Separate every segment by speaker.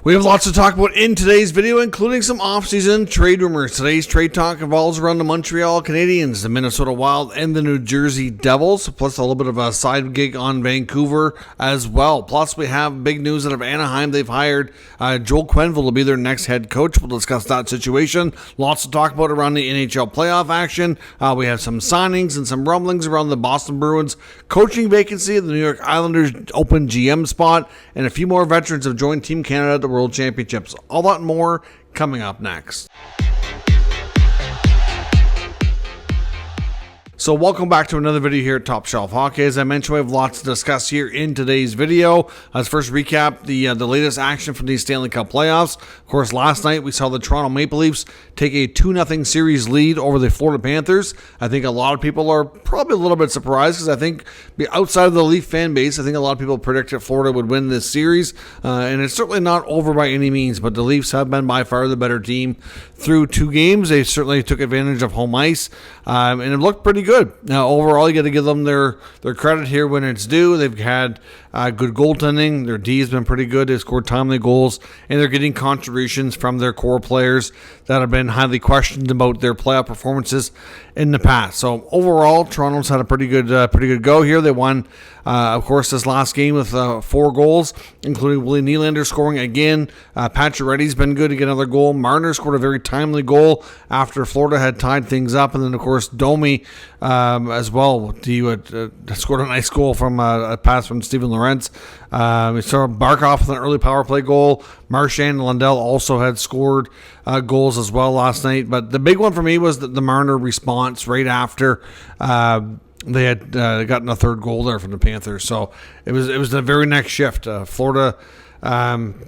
Speaker 1: We have lots to talk about in today's video, including some off-season trade rumors. Today's trade talk revolves around the Montreal Canadiens, the Minnesota Wild, and the New Jersey Devils, plus a little bit of a side gig on Vancouver as well. Plus, we have big news out of Anaheim. They've hired Joel Quenneville to be their next head coach. We'll discuss that situation. Lots to talk about around the NHL playoff action. We have some signings and some rumblings around the Boston Bruins coaching vacancy, the New York Islanders open GM spot, and a few more veterans have joined Team Canada at the World Championships. All that and more coming up next. So welcome back to another video here at Top Shelf Hockey. As I mentioned, we have lots to discuss here in today's video. Let's first recap the latest action from these Stanley Cup playoffs. Of course, last night we saw the Toronto Maple Leafs take a 2-0 series lead over the Florida Panthers. I think a lot of people are probably a little bit surprised because I think outside of the Leaf fan base, I think a lot of people predicted Florida would win this series. And it's certainly not over by any means, but the Leafs have been by far the better team through 2 games. They certainly took advantage of home ice, and it looked pretty good. Now, overall, you got to give them their credit here when it's due. They've had good goaltending. Their D has been pretty good. They've scored timely goals, and they're getting contributions from their core players that have been highly questioned about their playoff performances in the past. So overall, Toronto's had a pretty good go here. They won, of course, this last game with 4 goals, including Willie Nylander scoring again. Pacioretty's been good to get another goal. Marner scored a very timely goal after Florida had tied things up, and then of course Domi as well. He scored a nice goal from a pass from Steven Lorentz. We saw Barkov with an early power play goal. Marchand and Lundell also had scored goals as well last night. But the big one for me was the Marner response right after they had gotten a third goal there from the Panthers. So it was the very next shift. Florida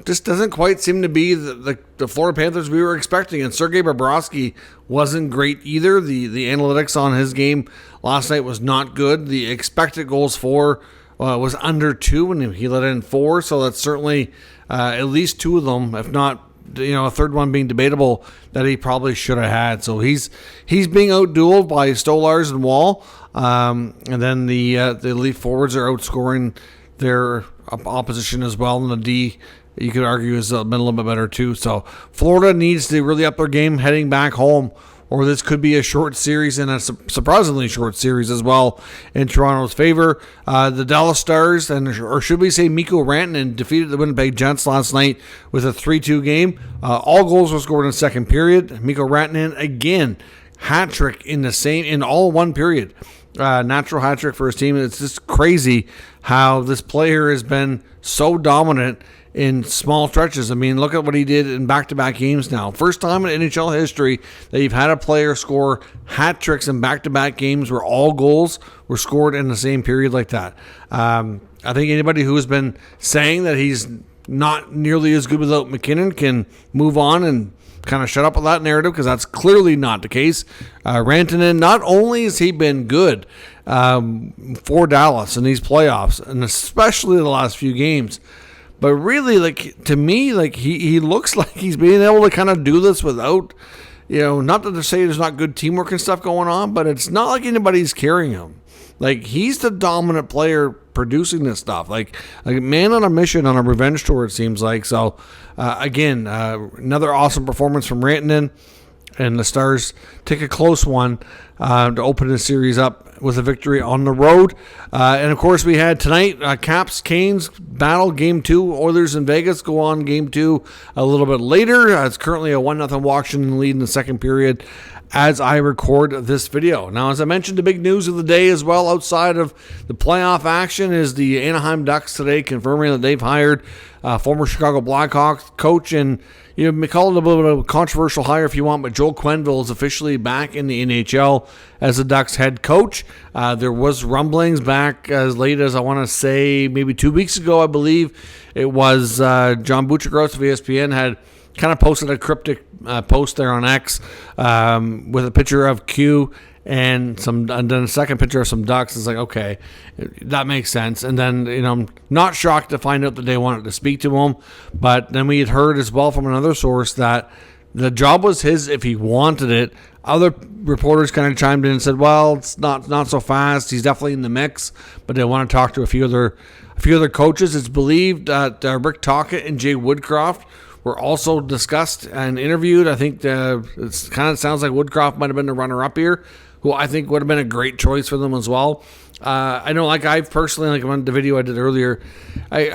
Speaker 1: just doesn't quite seem to be the Florida Panthers we were expecting. And Sergei Bobrovsky wasn't great either. The analytics on his game last night was not good. The expected goals for was under 2 and he let in 4. So that's certainly at least 2 of them, if not a third one being debatable, that he probably should have had. So he's being outdueled by Stolarz and Wall, and then the Leaf forwards are outscoring their opposition as well, and the D, you could argue, has been a little bit better too. So Florida needs to really up their game heading back home, or this could be a short series, and a surprisingly short series as well in Toronto's favor. The Dallas Stars, or should we say Mikko Rantanen, defeated the Winnipeg Jets last night with a 3-2 game. All goals were scored in the second period. Mikko Rantanen, again, hat-trick in all one period. Natural hat-trick for his team. It's just crazy how this player has been so dominant in small stretches. I mean, look at what he did in back-to-back games now. First time in NHL history that you've had a player score hat tricks in back-to-back games where all goals were scored in the same period like that. I think anybody who has been saying that he's not nearly as good without McKinnon can move on and kind of shut up with that narrative, because that's clearly not the case. Rantanen, not only has he been good for Dallas in these playoffs, and especially the last few games, but really, to me, he looks like he's being able to kind of do this without, not to say there's not good teamwork and stuff going on, but it's not like anybody's carrying him. He's the dominant player producing this stuff. Like a man on a mission, on a revenge tour, it seems like. So, again, another awesome performance from Rantanen. And the Stars take a close one to open the series up with a victory on the road. And, of course, we had tonight Caps-Canes battle, Game 2. Oilers in Vegas go on Game 2 a little bit later. It's currently a 1-0 Washington lead in the second period as I record this video. Now, as I mentioned, the big news of the day as well outside of the playoff action is the Anaheim Ducks today confirming that they've hired former Chicago Blackhawks coach, and you may call it a little bit of a controversial hire if you want, but Joel Quenneville is officially back in the NHL as the Ducks head coach. There was rumblings back as late as, I want to say, maybe 2 weeks ago, I believe. It was John Buccigross of ESPN had kind of posted a cryptic post there on X with a picture of Q and then a second picture of some Ducks. It's like, okay, that makes sense. And then, I'm not shocked to find out that they wanted to speak to him. But then we had heard as well from another source that the job was his if he wanted it. Other reporters kind of chimed in and said, well, it's not so fast. He's definitely in the mix, but they want to talk to a few a few other coaches. It's believed that Rick Tocchet and Jay Woodcroft were also discussed and interviewed. I think it kind of sounds like Woodcroft might have been the runner-up here, who I think would have been a great choice for them as well. I know, like I personally, like on the video I did earlier, I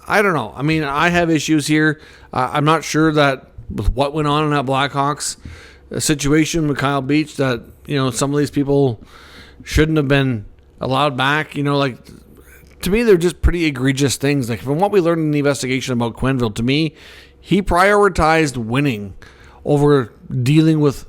Speaker 1: don't know. I mean, I have issues here. I'm not sure that with what went on in that Blackhawks situation with Kyle Beach, that, you know, some of these people shouldn't have been allowed back. You know, like, to me, they're just pretty egregious things. Like, from what we learned in the investigation about Quenneville, to me, he prioritized winning over dealing with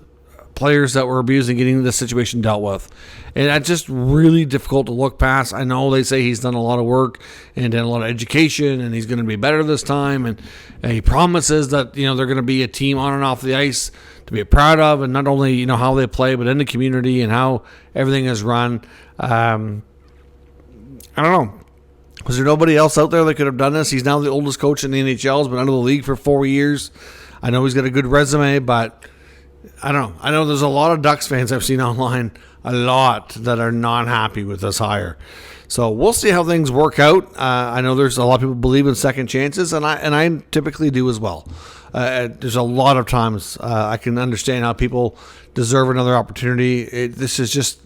Speaker 1: players that were abusing, getting this situation dealt with. And that's just really difficult to look past. I know they say he's done a lot of work and done a lot of education and he's going to be better this time. And he promises that, you know, they're going to be a team on and off the ice to be proud of, and not only, you know, how they play, but in the community and how everything is run. I don't know. Was there nobody else out there that could have done this? He's now the oldest coach in the NHL. He's been out of the league for 4 years. I know he's got a good resume, but I don't know. I know there's a lot of Ducks fans I've seen online, a lot, that are not happy with this hire. So we'll see how things work out. I know there's a lot of people believe in second chances, and I typically do as well. There's a lot of times I can understand how people deserve another opportunity. This is just,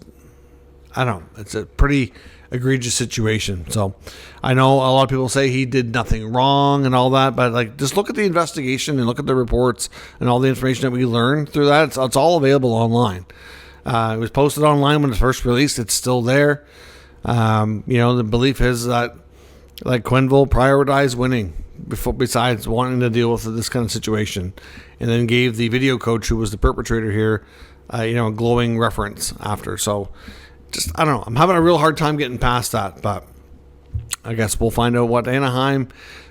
Speaker 1: I don't know. It's a pretty egregious situation. So I know a lot of people say he did nothing wrong and all that, but like, just look at the investigation and look at the reports and all the information that we learned through that. It's all available online. It was posted online when it was first released. It's still there. You know, the belief is that, like, Quenneville prioritized winning besides wanting to deal with this kind of situation, and then gave the video coach, who was the perpetrator here, you know, a glowing reference after. So just, I don't know. I'm having a real hard time getting past that, but I guess we'll find out what Anaheim,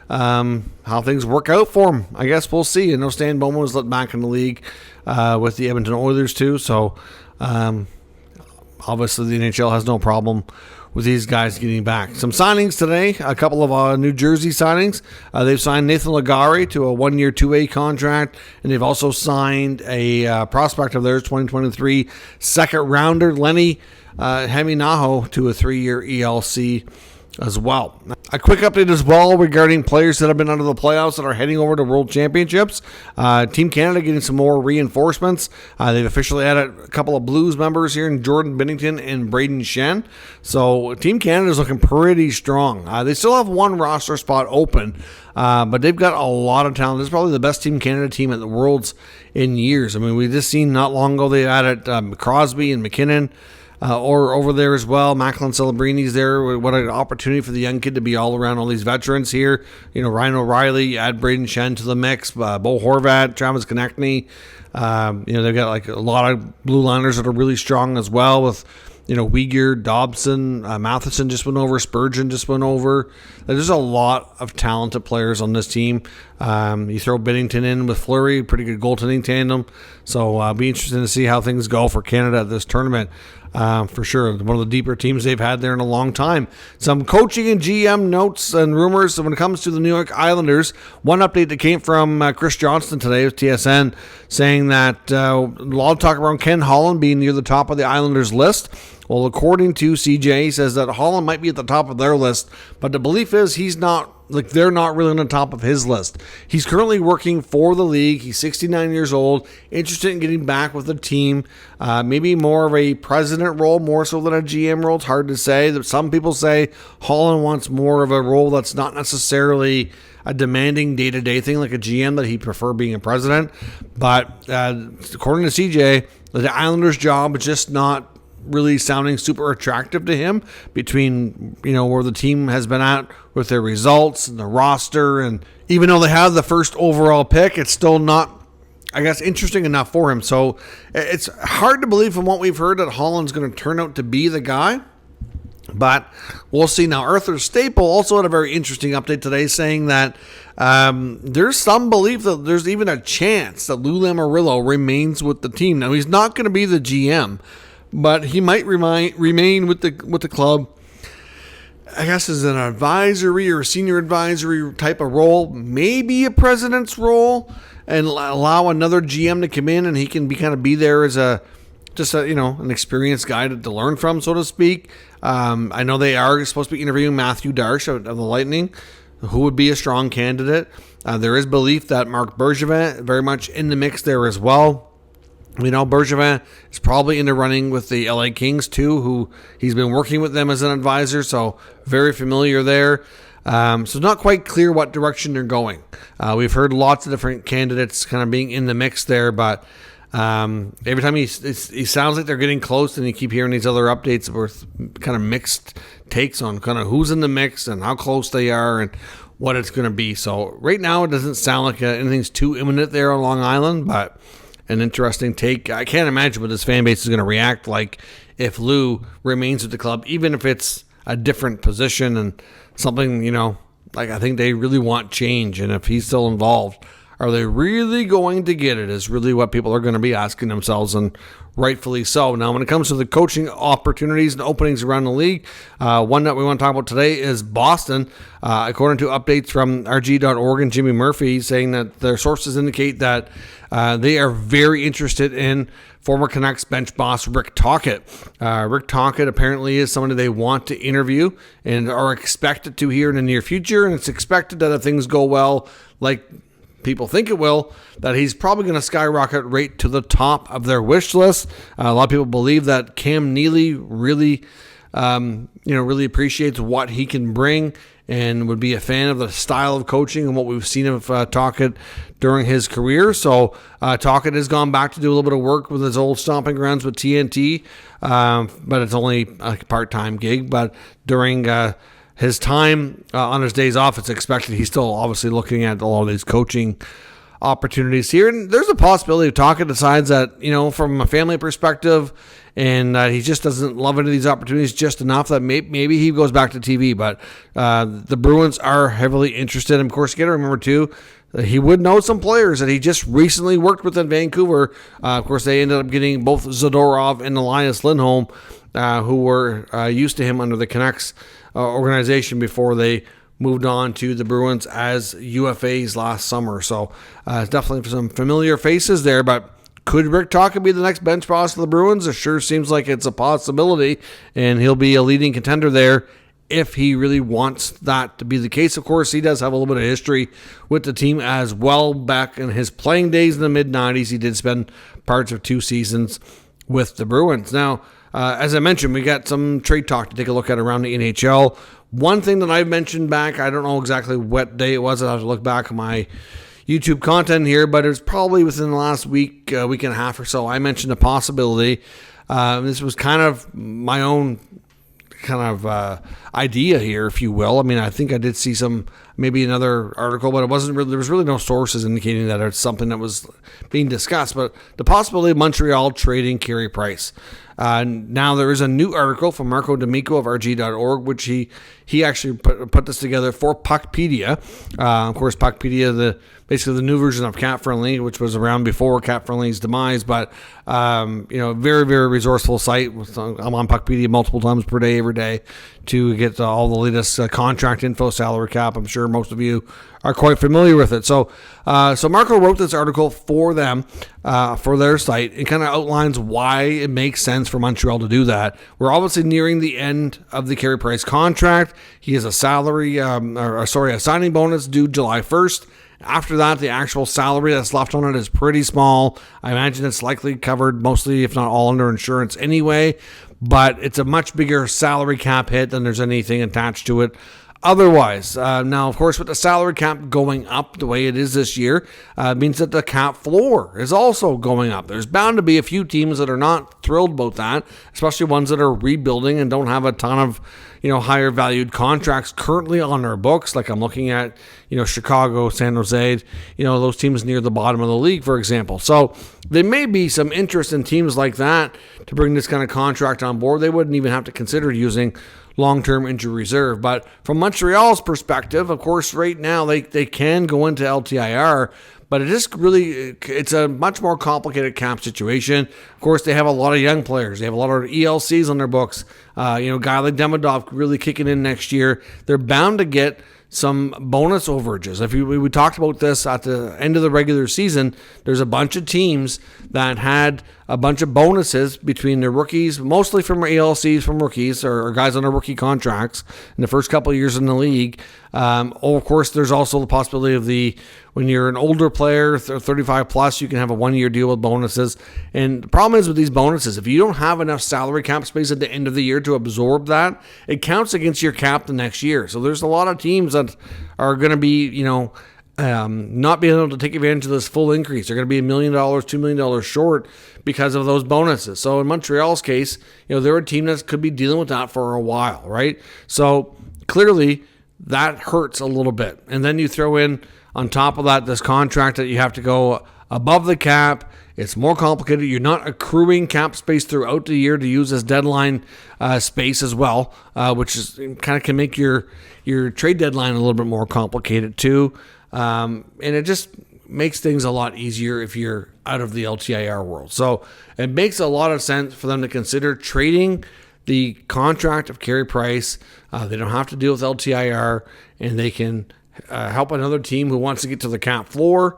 Speaker 1: how things work out for them. I guess we'll see. I know Stan Bowman was let back in the league with the Edmonton Oilers too, so obviously the NHL has no problem with these guys getting back. Some signings today, a couple of New Jersey signings. They've signed Nathan Legare to a 1-year 2A contract, and they've also signed a prospect of theirs, 2023 second rounder Lenny Haminaho, to a 3-year ELC as well. A quick update as well regarding players that have been out of the playoffs that are heading over to World Championships. Team Canada getting some more reinforcements. They've officially added a couple of Blues members here in Jordan Binnington and Braden Shen. So Team Canada is looking pretty strong. They still have one roster spot open, but they've got a lot of talent. This is probably the best Team Canada team at the Worlds in years. I mean, we just seen not long ago they added Crosby and McKinnon. Or over there as well. Macklin Celebrini's there. What an opportunity for the young kid to be all around all these veterans here. You know, Ryan O'Reilly, add Braden Shen to the mix, Bo Horvat, Travis Konechny. You know, they've got like a lot of blue liners that are really strong as well, with, you know, Uyghur, Dobson, Matheson just went over, Spurgeon just went over. There's a lot of talented players on this team. You throw Binnington in with Fleury, pretty good goaltending tandem. So it'll be interesting to see how things go for Canada at this tournament. For sure. One of the deeper teams they've had there in a long time. Some coaching and GM notes and rumors when it comes to the New York Islanders. One update that came from Chris Johnston today with TSN, saying that a lot of talk around Ken Holland being near the top of the Islanders list. Well, according to CJ, he says that Holland might be at the top of their list, but the belief is he's not, like, they're not really on the top of his list. He's currently working for the league. He's 69 years old, interested in getting back with the team. Maybe more of a president role, more so than a GM role. It's hard to say. Some people say Holland wants more of a role that's not necessarily a demanding day-to-day thing like a GM, that he'd prefer being a president. But according to CJ, the Islanders' job is just not really sounding super attractive to him, between, you know, where the team has been at with their results and the roster, and even though they have the first overall pick, it's still not, I guess, interesting enough for him. So it's hard to believe from what we've heard that Holland's going to turn out to be the guy, but we'll see. Now, Arthur Staple also had a very interesting update today, saying that there's some belief that there's even a chance that Lou Lamoriello remains with the team. Now, he's not going to be the GM, but he might remain with the club, I guess, as an advisory or a senior advisory type of role, maybe a president's role, and allow another GM to come in and he can be there as a just a, an experienced guy to learn from, so to speak. I know they are supposed to be interviewing Matthew Darche of the Lightning, who would be a strong candidate. There is belief that Marc Bergevin very much in the mix there as well. Bergevin is probably in the running with the LA Kings too, who he's been working with them as an advisor, so very familiar there. So not quite clear what direction they're going. We've heard lots of different candidates kind of being in the mix there, but every time he sounds like they're getting close, and you keep hearing these other updates with kind of mixed takes on kind of who's in the mix and how close they are and what it's going to be. So right now it doesn't sound like anything's too imminent there on Long Island, but an interesting take. I can't imagine what this fan base is going to react like if Lou remains with the club, even if it's a different position and something, I think they really want change. And if he's still involved, are they really going to get it is really what people are going to be asking themselves, and rightfully so. Now, when it comes to the coaching opportunities and openings around the league, one that we want to talk about today is Boston. According to updates from RG.org and Jimmy Murphy, saying that their sources indicate that they are very interested in former Canucks bench boss Rick Tocchet. Rick Tocchet apparently is somebody they want to interview and are expected to here in the near future, and it's expected that if things go well, like people think it will, that he's probably going to skyrocket right to the top of their wish list. A lot of people believe that Cam Neely really appreciates what he can bring and would be a fan of the style of coaching and what we've seen of Tocchet during his career. So Tocchet has gone back to do a little bit of work with his old stomping grounds with TNT, but it's only a part-time gig. But during his time on his days off, it's expected he's still obviously looking at all of these coaching opportunities here. And there's a possibility Tocchet decides that, from a family perspective, and he just doesn't love any of these opportunities just enough that maybe he goes back to TV. But the Bruins are heavily interested. And of course, you got to remember, too, that he would know some players that he just recently worked with in Vancouver. Of course, they ended up getting both Zadorov and Elias Lindholm, who were used to him under the Canucks organization before they moved on to the Bruins as UFAs last summer. So definitely some familiar faces there, but could Rick Tocchet be the next bench boss of the Bruins? It sure seems like it's a possibility, and he'll be a leading contender there if he really wants that to be the case. Of course, he does have a little bit of history with the team as well. Back in his playing days in the mid-90s, he did spend parts of 2 seasons with the Bruins. Now, as I mentioned, we got some trade talk to take a look at around the NHL. One thing that I've mentioned back, I don't know exactly what day it was. I'll have to look back at my YouTube content here, but it was probably within the last week and a half or so. I mentioned a possibility. This was kind of my own idea here, if you will. I mean, I think I did see maybe another article, but it wasn't really, there was really no sources indicating that it's something that was being discussed. But the possibility of Montreal trading Carey Price. Now there is a new article from Marco D'Amico of RG.org, which he actually put this together for Puckpedia. Of course, Puckpedia, basically the new version of Cap Friendly, which was around before Cap Friendly's demise, but very, very resourceful site. I'm on Puckpedia multiple times per day, every day, to get all the latest contract info, salary cap. I'm sure most of you are quite familiar with it. So Marco wrote this article for them, for their site, and kind of outlines why it makes sense for Montreal to do that. We're obviously nearing the end of the Carey Price contract. He has a signing bonus due July 1st. After that, the actual salary that's left on it is pretty small. I imagine it's likely covered mostly, if not all, under insurance anyway, but it's a much bigger salary cap hit than there's anything attached to it otherwise. Now, of course, with the salary cap going up the way it is this year, means that the cap floor is also going up. There's bound to be a few teams that are not thrilled about that, especially ones that are rebuilding and don't have a ton of higher valued contracts currently on their books. Like I'm looking at, Chicago, San Jose, those teams near the bottom of the league, for example. So there may be some interest in teams like that to bring this kind of contract on board. They wouldn't even have to consider using long-term injury reserve. But from Montreal's perspective, of course, right now they can go into LTIR, but it's a much more complicated cap situation. Of course, they have a lot of young players. They have a lot of ELCs on their books. Guy like Demidov really kicking in next year. They're bound to get some bonus overages. We talked about this at the end of the regular season. There's a bunch of teams that had a bunch of bonuses between their rookies, mostly from ALCs, from rookies or guys on their rookie contracts in the first couple of years in the league. Of course, there's also the possibility of when you're an older player, 35 plus, you can have a 1-year deal with bonuses. And the problem is with these bonuses, if you don't have enough salary cap space at the end of the year to absorb that, it counts against your cap the next year. So there's a lot of teams that are going to be, not being able to take advantage of this full increase. They're going to be $1 million, $2 million short because of those bonuses. So in Montreal's case, they're a team that could be dealing with that for a while, right? So clearly that hurts a little bit. And then you throw in on top of that this contract that you have to go above the cap. It's more complicated. You're not accruing cap space throughout the year to use as deadline space as well, which is kind of can make your trade deadline a little bit more complicated too. And it just makes things a lot easier if you're out of the LTIR world. So it makes a lot of sense for them to consider trading the contract of Carey Price. They don't have to deal with LTIR, and they can help another team who wants to get to the cap floor.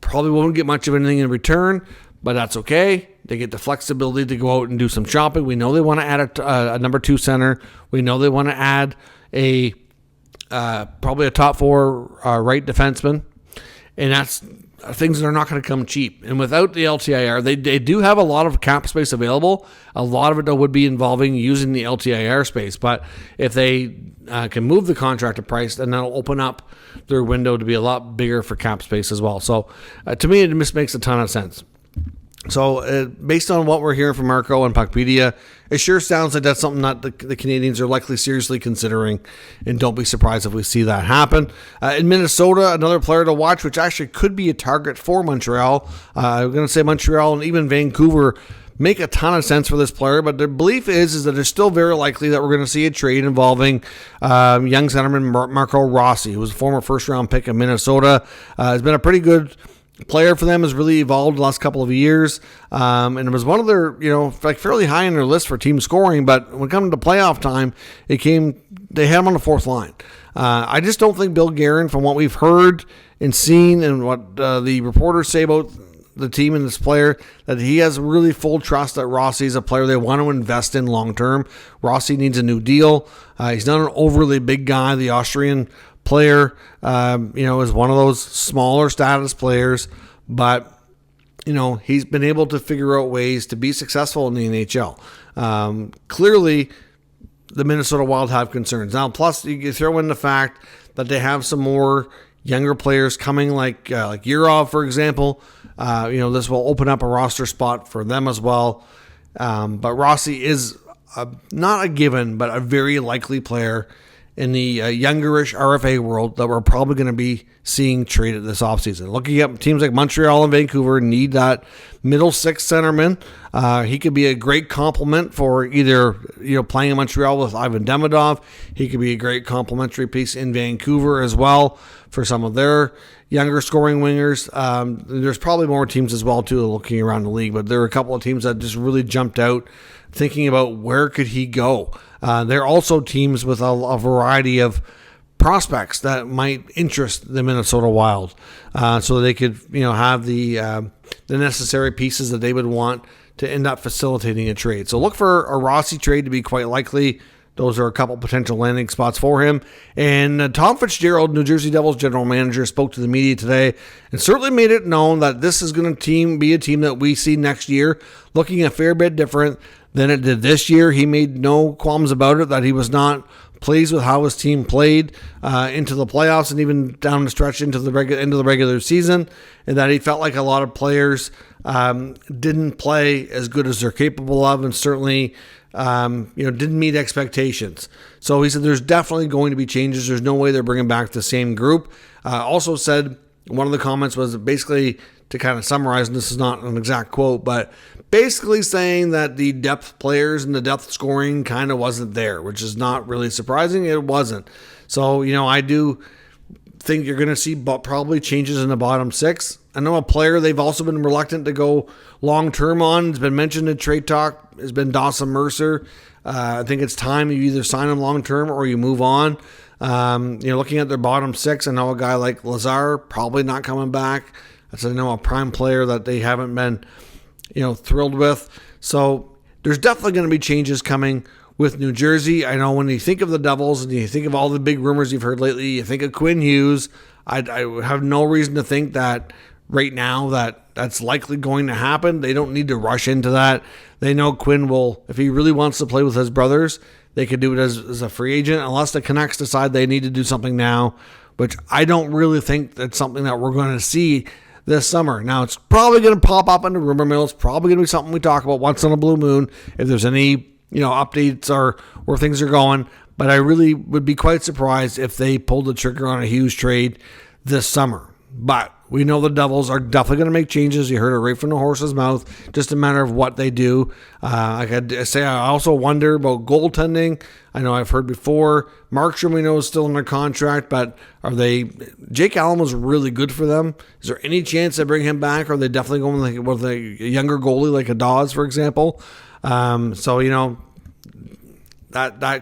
Speaker 1: Probably won't get much of anything in return, but that's okay. They get the flexibility to go out and do some shopping. We know they want to add a number 2 center. We know they want to add probably a top 4 right defenseman, and that's things that are not going to come cheap. And without the LTIR, they do have a lot of cap space available. A lot of it though would be involving using the LTIR space. But if they can move the contract to Price, then that'll open up their window to be a lot bigger for cap space as well. So to me, it just makes a ton of sense. So based on what we're hearing from Marco and Puckpedia, it sure sounds like that's something that the Canadians are likely seriously considering, and don't be surprised if we see that happen. In Minnesota, another player to watch, which actually could be a target for Montreal. I'm going to say Montreal and even Vancouver make a ton of sense for this player, but their belief is that it's still very likely that we're going to see a trade involving young centerman Marco Rossi, who was a former first-round pick of Minnesota. Has been a pretty good player for them, has really evolved the last couple of years, and it was one of their, fairly high on their list for team scoring. But when it comes to playoff time, they had him on the 4th line. I just don't think Bill Guerin, from what we've heard and seen, and what the reporters say about the team and this player, that he has really full trust that Rossi is a player they want to invest in long term. Rossi needs a new deal. He's not an overly big guy. The Austrian player, is one of those smaller status players, but he's been able to figure out ways to be successful in the NHL. Clearly, the Minnesota Wild have concerns now. Plus, you throw in the fact that they have some more younger players coming, like Yurov, for example. This will open up a roster spot for them as well. But Rossi is not a given, but a very likely player in the youngerish RFA world that we're probably going to be seeing traded this offseason. Looking at teams like Montreal and Vancouver need that middle 6 centerman. He could be a great complement for either playing in Montreal with Ivan Demidov. He could be a great complementary piece in Vancouver as well for some of their younger scoring wingers. There's probably more teams as well too looking around the league, but there are a couple of teams that just really jumped out thinking about where could he go. There are also teams with a variety of prospects that might interest the Minnesota Wild, so they could have the necessary pieces that they would want to end up facilitating a trade. So look for a Rossi trade to be quite likely. Those are a couple potential landing spots for him. And Tom Fitzgerald, New Jersey Devils general manager, spoke to the media today and certainly made it known that this is going to be a team that we see next year looking a fair bit different than it did this year. He made no qualms about it, that he was not pleased with how his team played into the playoffs and even down the stretch into the regular season, and that he felt like a lot of players didn't play as good as they're capable of, and certainly didn't meet expectations. So he said there's definitely going to be changes. There's no way they're bringing back the same group. Also said one of the comments was basically, to kind of summarize, and this is not an exact quote, but basically saying that the depth players and the depth scoring kind of wasn't there, which is not really surprising. It wasn't. So, I do think you're going to see probably changes in the bottom 6. I know a player they've also been reluctant to go long-term on. It's been mentioned in trade talk. Has been Dawson Mercer. I think it's time you either sign him long-term or you move on. Looking at their bottom six, I know a guy like Lazar probably not coming back. That's a prime player that they haven't been, thrilled with. So there's definitely going to be changes coming with New Jersey. I know when you think of the Devils and you think of all the big rumors you've heard lately, you think of Quinn Hughes. I have no reason to think that right now that's likely going to happen. They don't need to rush into that. They know Quinn will, if he really wants to play with his brothers, they could do it as a free agent, unless the Canucks decide they need to do something now, which I don't really think that's something that we're going to see this summer. Now, it's probably going to pop up in the rumor mill. It's probably going to be something we talk about once in a blue moon if there's any updates or where things are going. But I really would be quite surprised if they pulled the trigger on a huge trade this summer. But we know the Devils are definitely going to make changes. You heard it right from the horse's mouth. Just a matter of what they do. I also wonder about goaltending. I know I've heard before. Markstrom, we know, is still under contract, but Jake Allen was really good for them. Is there any chance they bring him back? Or are they definitely going with a younger goalie like a Dawes, for example? That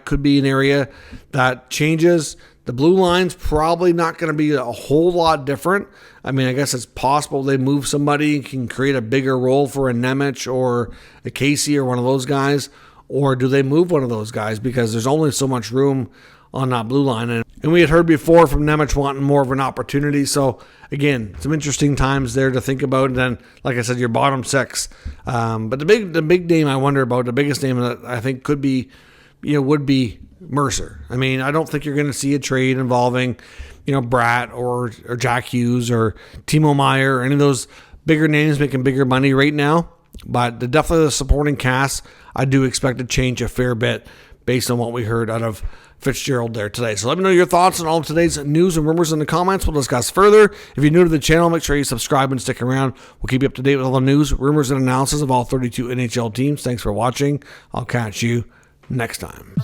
Speaker 1: could be an area that changes. The blue line's probably not going to be a whole lot different. I mean, I guess it's possible they move somebody and can create a bigger role for a Nemec or a Casey or one of those guys. Or do they move one of those guys? Because there's only so much room on that blue line. And we had heard before from Nemec wanting more of an opportunity. So, again, some interesting times there to think about. And then, like I said, your bottom six. But the big name I wonder about, the biggest name that I think could be, would be Mercer. I mean, I don't think you're going to see a trade involving, Bratt or Jack Hughes or Timo Meier or any of those bigger names making bigger money right now. But definitely the supporting cast, I do expect to change a fair bit based on what we heard out of Fitzgerald there today. So let me know your thoughts on all of today's news and rumors in the comments. We'll discuss further. If you're new to the channel, make sure you subscribe and stick around. We'll keep you up to date with all the news, rumors, and analysis of all 32 NHL teams. Thanks for watching. I'll catch you next time.